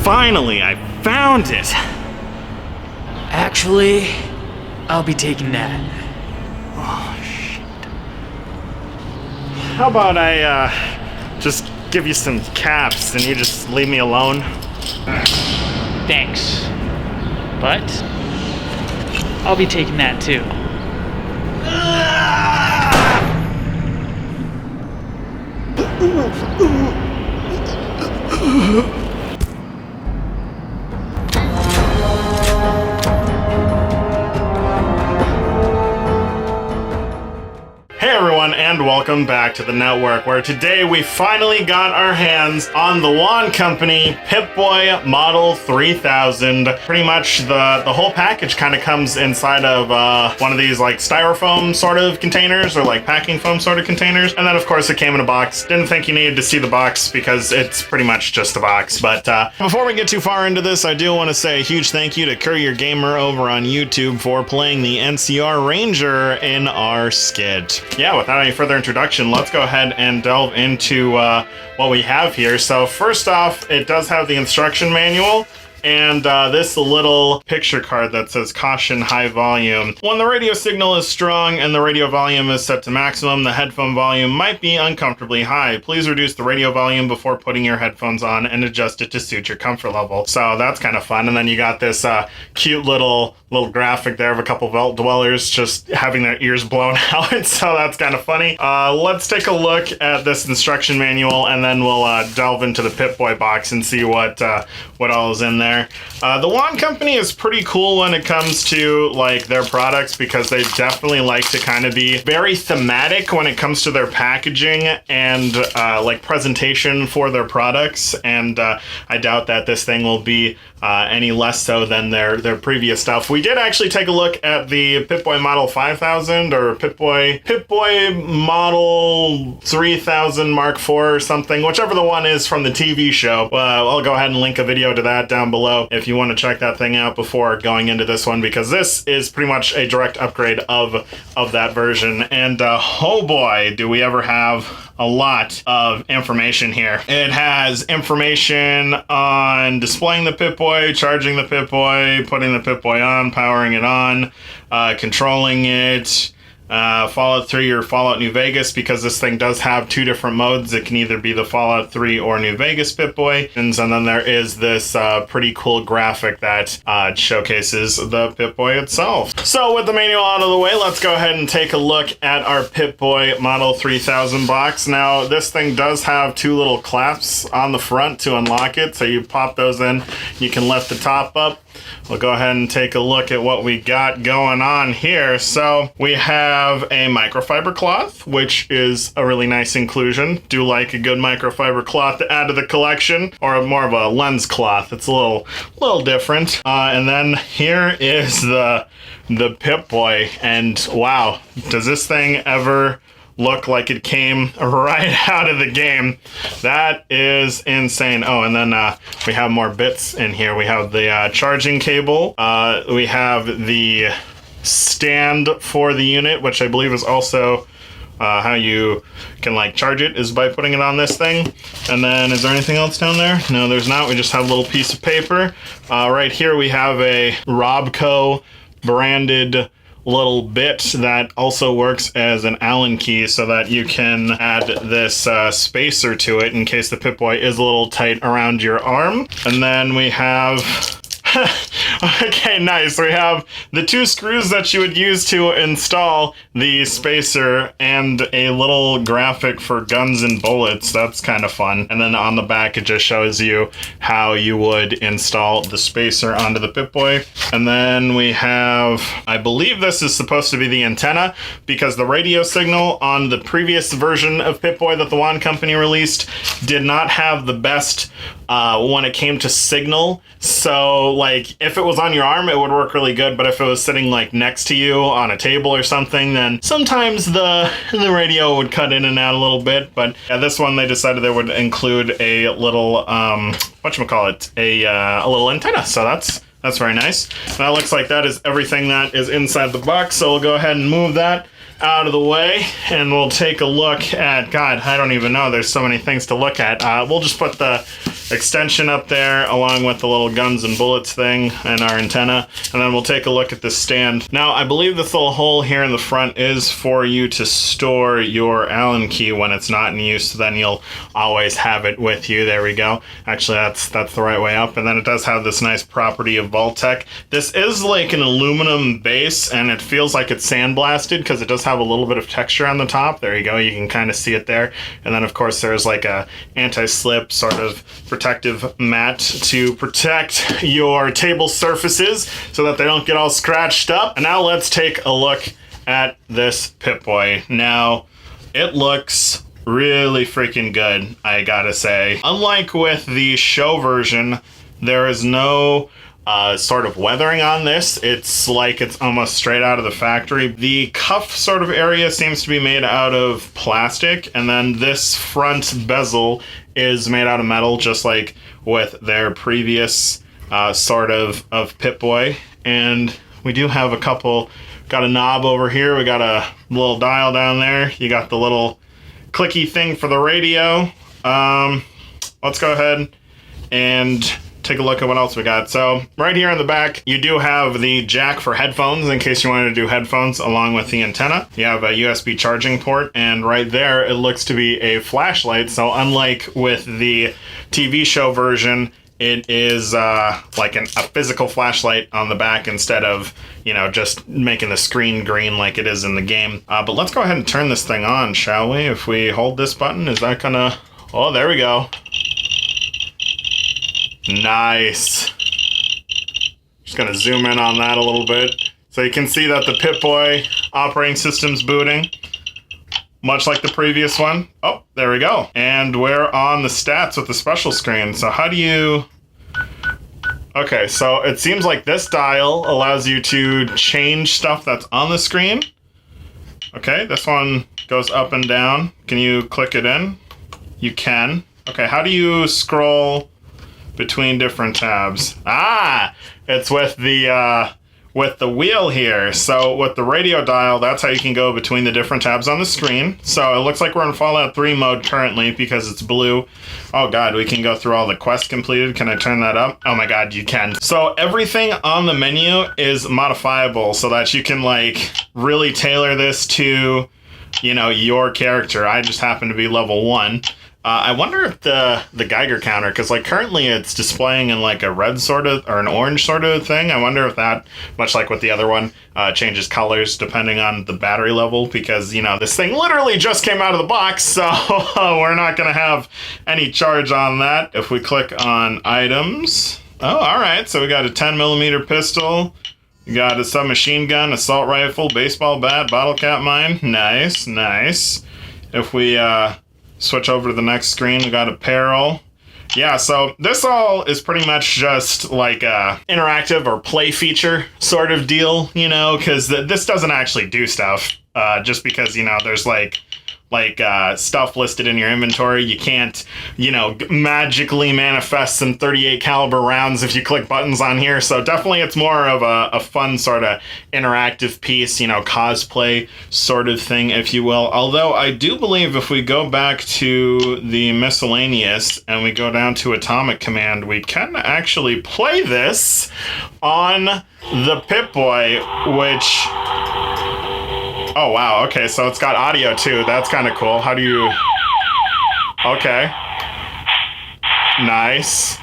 Finally, I found it. Actually, I'll be taking that. Oh, shit. How about I, just give you some caps and you just leave me alone? Thanks. But I'll be taking that too. Hey everyone, and welcome back to the network, where today we finally got our hands on the Wand Company Pip-Boy Model 3000. Pretty much the whole package kind of comes inside of one of these like styrofoam sort of containers, or like packing foam sort of containers. And then of course it came in a box. Didn't think you needed to see the box because it's pretty much just a box. But before we get too far into this, I do want to say a huge thank you to Courier Gamer over on YouTube for playing the NCR Ranger in our skit. Yeah, without any further introduction, let's go ahead and delve into what we have here. So first off, it does have the instruction manual and this little picture card that says caution high volume. When the radio signal is strong and the radio volume is set to maximum, the headphone volume might be uncomfortably high. Please reduce the radio volume before putting your headphones on and adjust it to suit your comfort level. So that's kind of fun. And then you got this cute little graphic there of a couple vault dwellers just having their ears blown out. So that's kind of funny. Let's take a look at this instruction manual and then we'll delve into the Pip-Boy box and see what all is in there. The Wand Company is pretty cool when it comes to like their products, because they definitely like to kind of be very thematic when it comes to their packaging and like presentation for their products. And I doubt that this thing will be any less so than their previous stuff. We did actually take a look at the Pip-Boy Model 5000 or Pip-Boy Model 3000 Mark IV or something, whichever the one is from the TV show. I'll go ahead and link a video to that down below if you want to check that thing out before going into this one, because this is pretty much a direct upgrade of that version. And oh boy, do we ever have a lot of information here. It has information on displaying the Pip-Boy, charging the Pip-Boy, putting the Pip-Boy on, powering it on, controlling it, Fallout 3 or Fallout New Vegas, because this thing does have two different modes. It can either be the Fallout 3 or New Vegas Pip-Boy. And then there is this pretty cool graphic that showcases the Pip-Boy itself. So with the manual out of the way, let's go ahead and take a look at our Pip-Boy Model 3000 box. Now, this thing does have two little clasps on the front to unlock it. So you pop those in, you can lift the top up. We'll go ahead and take a look at what we got going on here. So we have a microfiber cloth, which is a really nice inclusion. Do like a good microfiber cloth to add to the collection, or more of a lens cloth. It's a little different. And then here is the Pip-Boy, and wow, does this thing ever look like it came right out of the game. That is insane. Oh, and then we have more bits in here. We have the charging cable. We have the stand for the unit, which I believe is also how you can like charge it, is by putting it on this thing. And then is there anything else down there? No, there's not. We just have a little piece of paper. Right here we have a Robco branded little bit that also works as an Allen key, so that you can add this spacer to it in case the Pip-Boy is a little tight around your arm. And then we have okay, nice. We have the two screws that you would use to install the spacer and a little graphic for guns and bullets. That's kind of fun. And then on the back, it just shows you how you would install the spacer onto the Pip-Boy. And then we have, I believe this is supposed to be the antenna, because the radio signal on the previous version of Pip-Boy that the Wand Company released did not have the best when it came to signal. So like if it was on your arm, it would work really good, but if it was sitting like next to you on a table or something, then sometimes the radio would cut in and out a little bit. But yeah, this one they decided they would include a little whatchamacallit, a little antenna. So that's very nice. That looks like that is everything that is inside the box. So we'll go ahead and move that out of the way, and we'll take a look at, God, I don't even know, there's so many things to look at. We'll just put the extension up there along with the little guns and bullets thing and our antenna, and then we'll take a look at the stand. Now, I believe this little hole here in the front is for you to store your Allen key when it's not in use, so then you'll always have it with you. There we go. Actually, that's the right way up, and then it does have this nice property of Vault-Tec. This is like an aluminum base, and it feels like it's sandblasted because it does have a little bit of texture on the top. There you go. You can kind of see it there. And then, of course, there's like a anti-slip sort of protective mat to protect your table surfaces so that they don't get all scratched up. And now let's take a look at this Pip-Boy. Now, it looks really freaking good, I gotta say. Unlike with the show version, there is no sort of weathering on this. It's like it's almost straight out of the factory. The cuff sort of area seems to be made out of plastic, and then this front bezel is made out of metal, just like with their previous sort of Pip-Boy. And we do have a couple, got a knob over here, we got a little dial down there, you got the little clicky thing for the radio. Let's go ahead and take a look at what else we got. So right here on the back, you do have the jack for headphones in case you wanted to do headphones along with the antenna. You have a USB charging port, and right there it looks to be a flashlight. So unlike with the TV show version, it is like a physical flashlight on the back instead of, you know, just making the screen green like it is in the game. But let's go ahead and turn this thing on, shall we? If we hold this button, is that gonna... Oh, there we go. Nice. Just gonna zoom in on that a little bit. So you can see that the Pip-Boy operating system's booting, much like the previous one. Oh, there we go. And we're on the stats with the special screen. So how do you... Okay, so it seems like this dial allows you to change stuff that's on the screen. Okay, this one goes up and down. Can you click it in? You can. Okay, how do you scroll between different tabs? Ah, it's with the wheel here. So with the radio dial, that's how you can go between the different tabs on the screen. So it looks like we're in Fallout 3 mode currently because it's blue. Oh god, we can go through all the quests completed. Can I turn that up? Oh my god, you can. So everything on the menu is modifiable so that you can like really tailor this to, you know, your character. I just happen to be level 1. I wonder if the Geiger counter, because like currently it's displaying in like a red sort of, or an orange sort of thing. I wonder if that, much like with the other one, changes colors depending on the battery level, because, you know, this thing literally just came out of the box, so we're not going to have any charge on that. If we click on items, oh, all right, so we got a 10mm pistol, we got a submachine gun, assault rifle, baseball bat, bottle cap mine. Nice, nice. If we switch over to the next screen, we got apparel. Yeah, so this all is pretty much just like a interactive or play feature sort of deal, you know, because this doesn't actually do stuff. Just because, you know, there's like stuff listed in your inventory. You can't, you know, magically manifest some 38 caliber rounds if you click buttons on here. So definitely it's more of a fun sort of interactive piece, you know, cosplay sort of thing, if you will. Although I do believe if we go back to the miscellaneous and we go down to Atomic Command, we can actually play this on the Pip-Boy, which... Oh, wow. Okay, so it's got audio, too. That's kind of cool. How do you... Okay. Nice.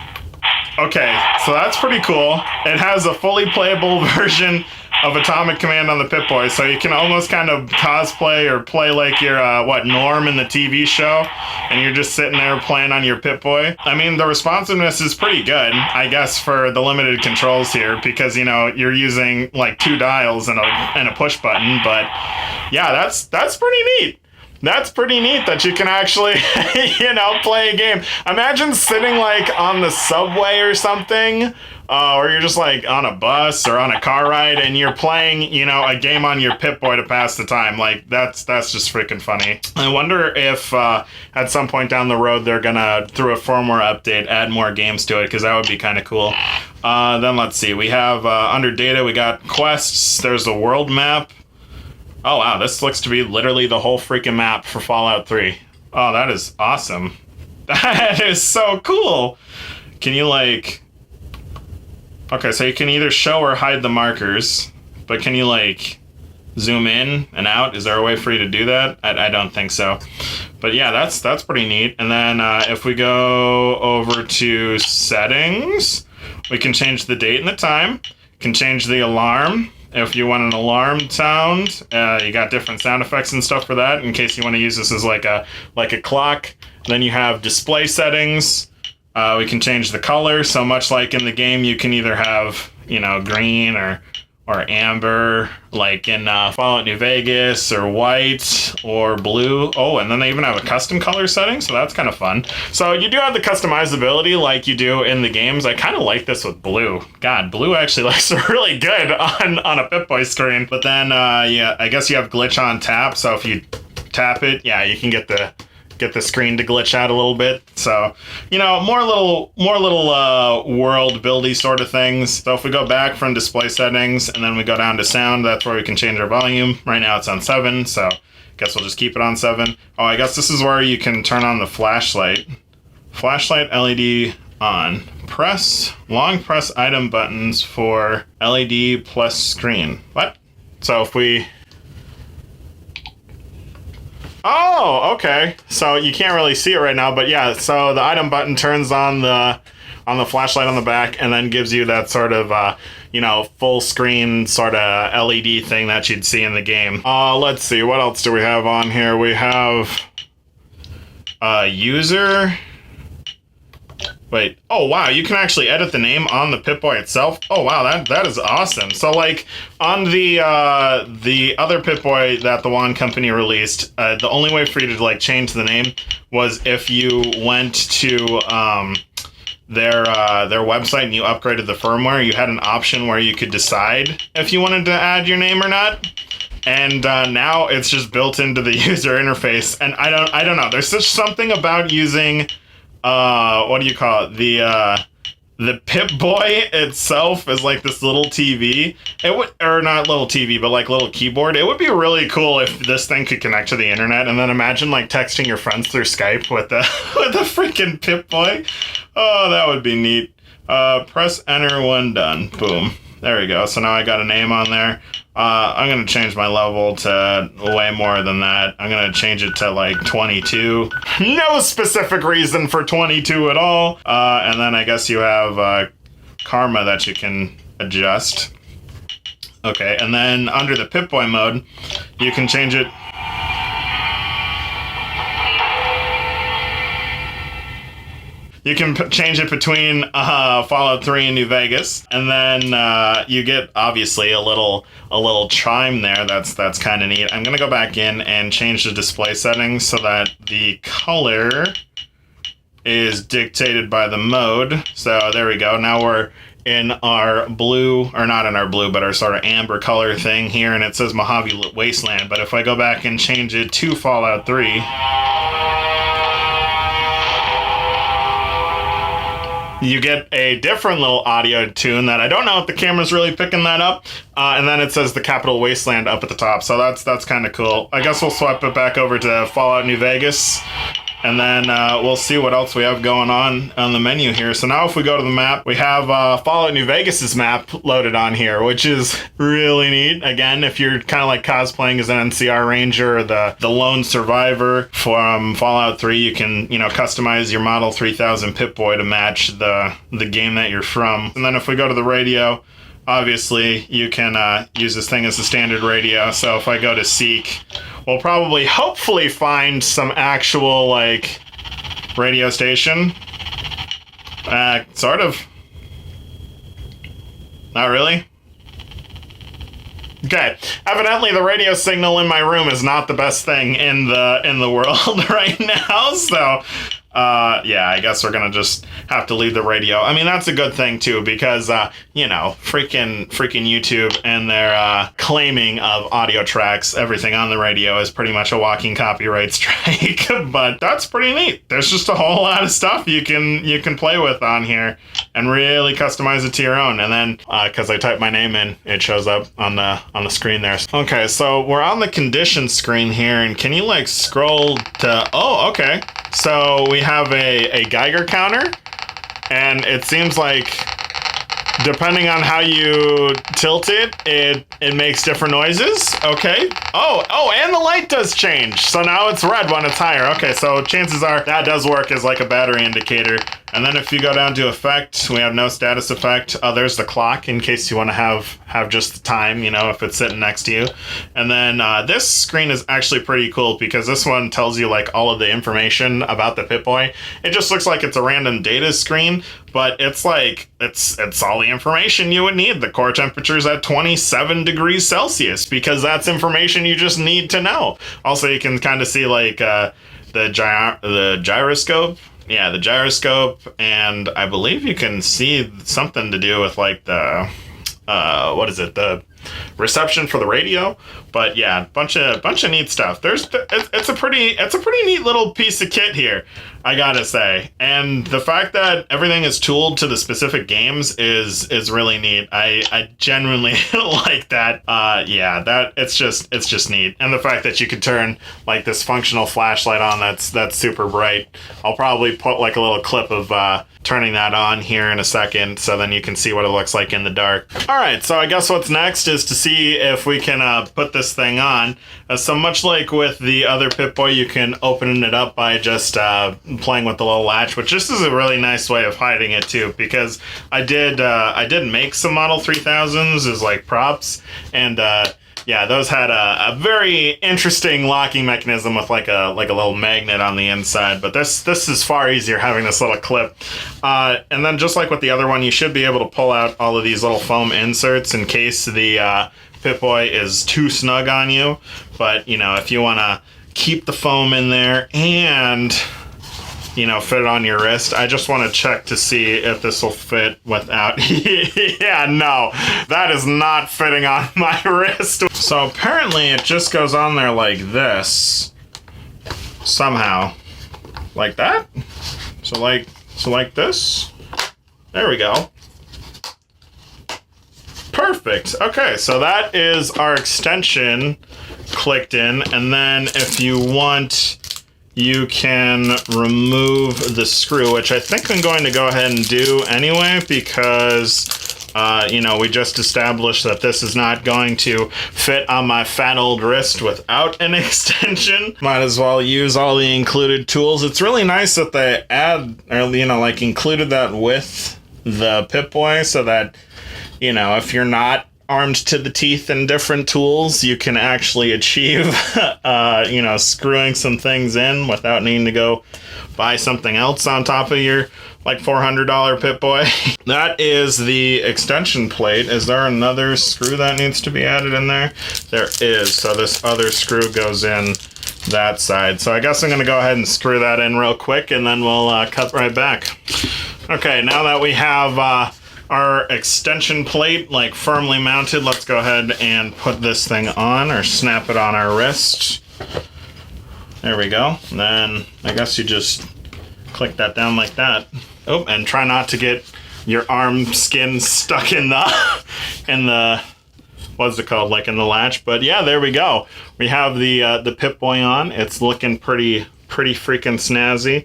Okay, so that's pretty cool. It has a fully playable version of Atomic Command on the Pip-Boy, so you can almost kind of cosplay or play like you're, Norm in the TV show, and you're just sitting there playing on your Pip-Boy. I mean, the responsiveness is pretty good, I guess, for the limited controls here, because, you know, you're using, like, 2 dials and a push button, but, yeah, that's pretty neat. That's pretty neat that you can actually, you know, play a game. Imagine sitting, like, on the subway or something, or you're just, like, on a bus or on a car ride, and you're playing, you know, a game on your Pip-Boy to pass the time. Like, that's just freaking funny. I wonder if, at some point down the road, they're gonna, through a firmware update, add more games to it, because that would be kind of cool. Then let's see. We have, under data, we got quests. There's a world map. Oh wow, this looks to be literally the whole freaking map for Fallout 3. Oh, that is awesome. That is so cool. Can you like... Okay, so you can either show or hide the markers, but can you like zoom in and out? Is there a way for you to do that? I don't think so. But yeah, that's pretty neat. And then if we go over to settings, we can change the date and the time. Can change the alarm. If you want an alarm sound, you got different sound effects and stuff for that in case you want to use this as like a clock. Then you have display settings. We can change the color, so much like in the game, you can either have, you know, green or amber, like in Fallout New Vegas, or white, or blue. Oh, and then they even have a custom color setting, so that's kind of fun. So you do have the customizability like you do in the games. I kind of like this with blue. God, blue actually looks really good on a Pip-Boy screen. But then, yeah, I guess you have glitch on tap, so if you tap it, yeah, you can get the screen to glitch out a little bit. So, you know, more little world buildy sort of things. So if we go back from display settings and then we go down to sound, that's where we can change our volume. Right now it's on 7, so I guess we'll just keep it on 7. Oh, I guess this is where you can turn on the flashlight. Flashlight LED on. Long press item buttons for LED plus screen. What? So if we... Oh, okay. So you can't really see it right now, but yeah, so the item button turns on the flashlight on the back and then gives you that sort of, you know, full screen sort of LED thing that you'd see in the game. Let's see, what else do we have on here? We have user... Wait, oh wow, you can actually edit the name on the Pip-Boy itself? Oh wow, that is awesome. So like, on the other Pip-Boy that the Wand Company released, the only way for you to like change the name was if you went to their website and you upgraded the firmware. You had an option where you could decide if you wanted to add your name or not. And now it's just built into the user interface. And I don't know, there's just something about using... what do you call it? The Pip-Boy itself is like this little TV. It would, or not little TV, but like little keyboard. It would be really cool if this thing could connect to the internet, and then imagine like texting your friends through Skype with the with the freaking Pip-Boy. Oh, that would be neat. Press enter when done. Boom. There we go. So now I got a name on there. I'm going to change my level to way more than that. I'm going to change it to like 22. No specific reason for 22 at all. And then I guess you have karma that you can adjust. Okay, and then under the Pip-Boy mode, you can change it. You can change it between Fallout 3 and New Vegas, and then you get obviously a little chime there. That's kind of neat. I'm gonna go back in and change the display settings so that the color is dictated by the mode. So there we go. Now we're in our blue, or not in our blue, but our sort of amber color thing here, and it says Mojave Wasteland. But if I go back and change it to Fallout 3. You get a different little audio tune that I don't know if the camera's really picking that up. And then it says the Capital Wasteland up at the top. So that's kind of cool. I guess we'll swap it back over to Fallout New Vegas. And then we'll see what else we have going on the menu here. So now if we go to the map, we have Fallout New Vegas's map loaded on here, which is really neat. Again, if you're kind of like cosplaying as an NCR Ranger or the lone survivor from Fallout 3, you can, you know, customize your Model 3000 Pip-Boy to match the game that you're from. And then if we go to the radio, obviously you can use this thing as a standard radio. So if I go to Seek, we'll probably, hopefully, find some actual, like, radio station. Sort of. Not really. Okay. Evidently, the radio signal in my room is not the best thing in the world right now, so Yeah, I guess we're gonna just have to leave the radio. I mean, that's a good thing too, because freaking YouTube and their claiming of audio tracks, everything on the radio is pretty much a walking copyright strike. But that's pretty neat. There's just a whole lot of stuff you can play with on here and really customize it to your own. And then because I type my name in, it shows up on the screen there. Okay, so we're on the condition screen here, and can you like scroll to? Oh, okay. So we have a Geiger counter, and it seems like depending on how you tilt it, it makes different noises. Okay. Oh, and the light does change. So now it's red when it's higher. Okay, so chances are that does work as like a battery indicator. And then if you go down to effect, we have no status effect. There's the clock in case you want to have just the time, if it's sitting next to you. And then this screen is actually pretty cool because this one tells you like all of the information about the Pip-Boy. It just looks like it's a random data screen, but it's like it's all the information you would need. The core temperature is at 27 degrees Celsius because that's information you just need to know. Also, you can kind of see like the gyroscope. Yeah, the gyroscope, and I believe you can see something to do with like the the reception for the radio. But yeah, bunch of neat stuff. It's a pretty neat little piece of kit here, I gotta say. And the fact that everything is tooled to the specific games is really neat. I genuinely like that. Yeah, it's just neat. And the fact that you could turn like this functional flashlight on that's super bright. I'll probably put like a little clip of turning that on here in a second, so then you can see what it looks like in the dark. All right, so I guess what's next is to see if we can put this thing on. So much like with the other Pip-Boy, you can open it up by just playing with the little latch, which this is a really nice way of hiding it too, because I did make some Model 3000s as like props, and yeah, those had a very interesting locking mechanism with like a little magnet on the inside. But this is far easier having this little clip. And then just like with the other one, you should be able to pull out all of these little foam inserts in case the Pip-Boy is too snug on you. But if you want to keep the foam in there and fit it on your wrist. I just want to check to see if this will fit without... Yeah, no, that is not fitting on my wrist. So apparently it just goes on there like this. Somehow. Like that? So like this? There we go. Perfect. Okay, so that is our extension clicked in. And then if you want... you can remove the screw, which I think I'm going to go ahead and do anyway because, we just established that this is not going to fit on my fat old wrist without an extension. Might as well use all the included tools. It's really nice that they included that with the Pip-Boy so that, if you're not armed to the teeth in different tools, you can actually achieve, screwing some things in without needing to go buy something else on top of your, like, $400 Pip-Boy. That is the extension plate. Is there another screw that needs to be added in there? There is. So this other screw goes in that side. So I guess I'm going to go ahead and screw that in real quick, and then we'll cut right back. Okay, now that we have... our extension plate like firmly mounted, let's go ahead and put this thing on or snap it on our wrist. There we go. And then I guess you just click that down like that. Oh, and try not to get your arm skin stuck in the what's it called, like in the latch. But yeah, there we go. We have the Pip-Boy on. It's looking pretty freaking snazzy.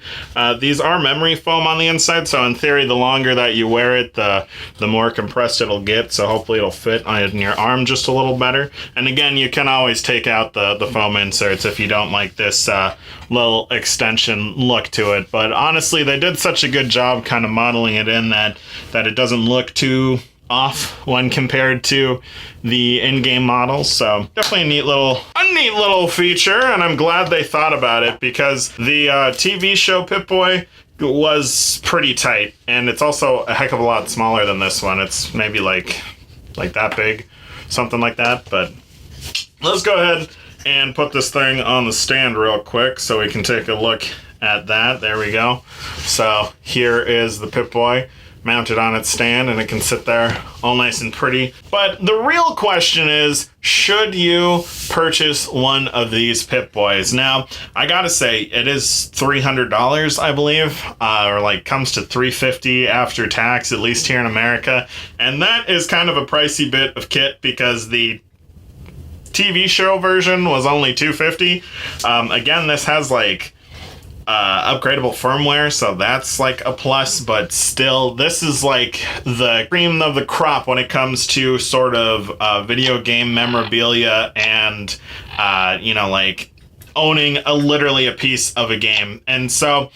These are memory foam on the inside, so in theory, the longer that you wear it, the more compressed it'll get, so hopefully it'll fit on your arm just a little better. And again, you can always take out the foam inserts if you don't like this little extension look to it. But honestly, they did such a good job kind of modeling it in that it doesn't look too off when compared to the in-game models. So definitely a neat little feature, and I'm glad they thought about it because the TV show Pip-Boy was pretty tight, and it's also a heck of a lot smaller than this one. It's maybe like that big, something like that. But let's go ahead and put this thing on the stand real quick so we can take a look at that. There we go. So here is the Pip-Boy mounted on its stand, and it can sit there all nice and pretty. But the real question is, should you purchase one of these Pip-Boys? Now, I gotta say, it is $300, I believe, or like comes to $350 after tax, at least here in America. And that is kind of a pricey bit of kit because the TV show version was only $250. Again, this has like upgradable firmware, so that's like a plus, but still, this is like the cream of the crop when it comes to sort of video game memorabilia and like owning literally a piece of a game. And so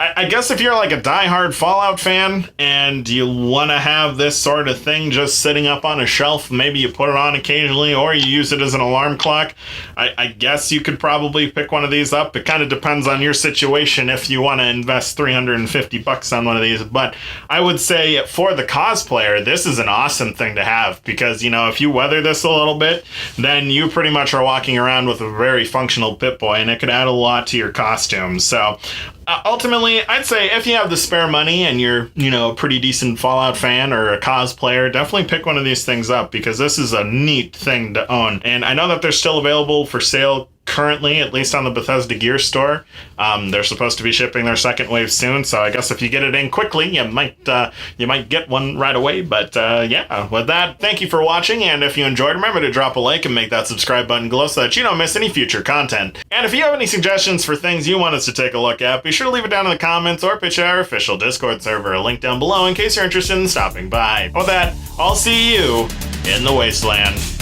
I guess if you're like a diehard Fallout fan and you want to have this sort of thing just sitting up on a shelf, maybe you put it on occasionally or you use it as an alarm clock, I guess you could probably pick one of these up. It kind of depends on your situation if you want to invest $350 on one of these. But I would say for the cosplayer, this is an awesome thing to have because, if you weather this a little bit, then you pretty much are walking around with a very functional Pip-Boy, and it could add a lot to your costume. So ultimately, I'd say if you have the spare money and you're, a pretty decent Fallout fan or a cosplayer, definitely pick one of these things up because this is a neat thing to own. And I know that they're still available for sale currently, at least on the Bethesda Gear Store. They're supposed to be shipping their second wave soon, so I guess if you get it in quickly, you might get one right away. But yeah, with that, thank you for watching, and if you enjoyed, remember to drop a like and make that subscribe button glow so that you don't miss any future content. And if you have any suggestions for things you want us to take a look at, be sure to leave it down in the comments or pitch our official Discord server, a link down below in case you're interested in stopping by. With that, I'll see you in the wasteland.